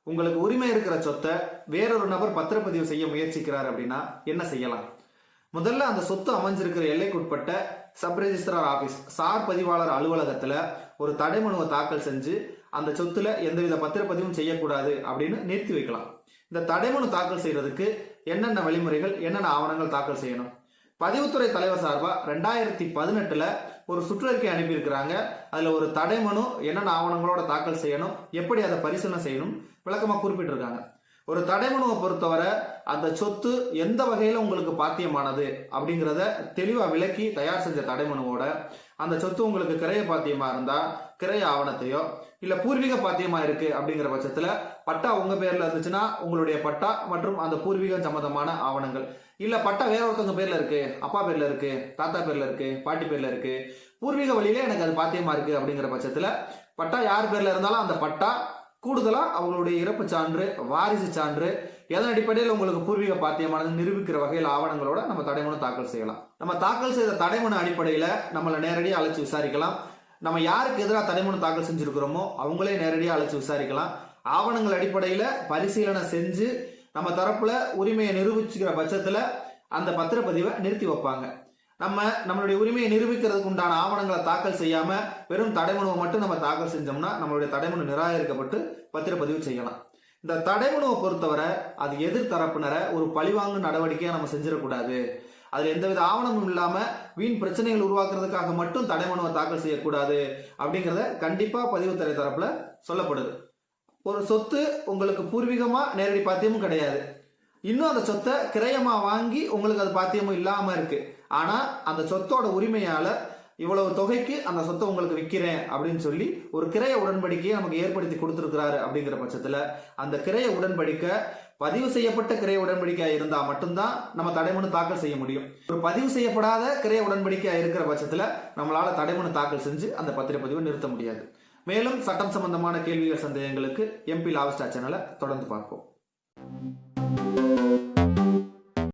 உங்களுக்கு உரிமை இருக்கிற சொத்தை வேறொரு நபர் பத்திரப்பதிவு செய்ய முயற்சிக்கிறார் அப்படின்னா என்ன செய்யலாம்? முதல்ல அந்த சொத்து அமைஞ்சிருக்கிற எல்லைக்குட்பட்ட சப் ரெஜிஸ்ட்ரார் ஆபீஸ் சார் பதிவாளர் அலுவலகத்துல ஒரு தடைமனுவை தாக்கல் செஞ்சு அந்த சொத்துல எந்தவித பத்திரப்பதிவும் செய்யக்கூடாது அப்படின்னு நிறுத்தி வைக்கலாம். இந்த தடைமனு தாக்கல் செய்யறதுக்கு என்னென்ன வழிமுறைகள், என்னென்ன ஆவணங்கள் தாக்கல் செய்யணும்? பதிவுத்துறை தலைவர் சார்பா 2018 ஒரு சுற்றறிக்கை அனுப்பியிருக்கிறாங்க. அதுல ஒரு தடைமனு என்னென்ன ஆவணங்களோட தாக்கல் செய்யணும், எப்படி அதை பரிசீலனை செய்யணும் விளக்கமா குறிப்பிட்டிருக்காங்க. ஒரு தடைமனுவை பொறுத்தவரை அந்த சொத்து எந்த வகையில உங்களுக்கு பாத்தியமானது அப்படிங்கிறத தெளிவா விளக்கி தயார் செஞ்ச தடைமனுவோட அந்த சொத்து உங்களுக்கு கிரைய பாத்தியமா இருந்தா கிரைய ஆவணத்தையோ, இல்ல பூர்வீக பாத்தியமா இருக்கு அப்படிங்கிற பட்சத்துல பட்டா உங்க பேர்ல இருந்துச்சுன்னா உங்களுடைய பட்டா மற்றும் அந்த பூர்வீகம் சம்பந்தமான ஆவணங்கள், இல்ல பட்டா வேற ஒருத்தவங்க பேர்ல இருக்கு, அப்பா பேர்ல இருக்கு, தாத்தா பேர்ல இருக்கு, பாட்டி பேர்ல இருக்கு, பூர்வீக வழியில எனக்கு அது பாத்தியமா இருக்கு அப்படிங்கிற பட்சத்துல பட்டா யார் பேர்ல இருந்தாலும் அந்த பட்டா கூடுதலா அவங்களுடைய இறப்பு சான்று, வாரிசு சான்று, எதன் அடிப்படையில் உங்களுக்கு பூர்வீக பாத்தியமானது நிரூபிக்கிற வகையில் ஆவணங்களோட நம்ம தடைமனு தாக்கல் செய்யலாம். நம்ம தாக்கல் செய்த தடைமனு அடிப்படையில நம்மளை நேரடியாக அழைச்சு விசாரிக்கலாம். நம்ம யாருக்கு எதிராக தடைமனு தாக்கல் செஞ்சிருக்கிறோமோ அவங்களே நேரடியாக அழைச்சு விசாரிக்கலாம். ஆவணங்கள் அடிப்படையில பரிசீலனை செஞ்சு நம்ம தரப்புல உரிமையை நிரூபிச்சுக்கிற பட்சத்துல அந்த பத்திரப்பதிவை நிறுத்தி வைப்பாங்க. நம்மளுடைய உரிமையை நிரூபிக்கிறதுக்கு உண்டான ஆவணங்களை தாக்கல் செய்யாம வெறும் தடைமனுவை மட்டும் நம்ம தாக்கல் செஞ்சோம்னா நம்மளுடைய தடைமனு நிராகரிக்கப்பட்டு பத்திரப்பதிவு செய்யலாம். இந்த தடைமனுவை பொறுத்தவரை அது எதிர்த்தரப்பினரை ஒரு பழிவாங்கும் நடவடிக்கையா நம்ம செஞ்சிடக்கூடாது. அதுல எந்தவித ஆவணமும் இல்லாம வீண் பிரச்சனைகள் உருவாக்குறதுக்காக மட்டும் தடைமனுவை தாக்கல் செய்யக்கூடாது அப்படிங்கிறத கண்டிப்பா பதிவுத்துறை தரப்புல சொல்லப்படுது. ஒரு சொத்து உங்களுக்கு பூர்வீகமா நேரடி பாத்தியமும் கிடையாது, இன்னும் அந்த சொத்தை கிரயமா வாங்கி உங்களுக்கு அது பாத்தியமும் இல்லாம இருக்கு. ஆனா அந்த சொத்தோட உரிமையாளர் இவ்வளவு தொகைக்கு அந்த சொத்தை உங்களுக்கு விற்கிறேன் அப்படின்னு சொல்லி ஒரு கிரைய உடன்படிக்கையை நமக்கு ஏற்படுத்தி கொடுத்திருக்கிறாரு அப்படிங்கிற பட்சத்துல அந்த கிரைய உடன்படிக்கை பதிவு செய்யப்பட்ட கிரைய உடன்படிக்கையா இருந்தா மட்டும்தான் நம்ம தடைமனு தாக்கல் செய்ய முடியும். ஒரு பதிவு செய்யப்படாத கிரைய உடன்படிக்கையா இருக்கிற பட்சத்துல நம்மளால தடைமனு தாக்கல் செஞ்சு அந்த பத்திரப்பதிவை நிறுத்த முடியாது. மேலும் சட்டம் சம்பந்தமான கேள்விகள், சந்தேகங்களுக்கு MP Law Star சேனலை தொடர்ந்து பார்ப்போம்.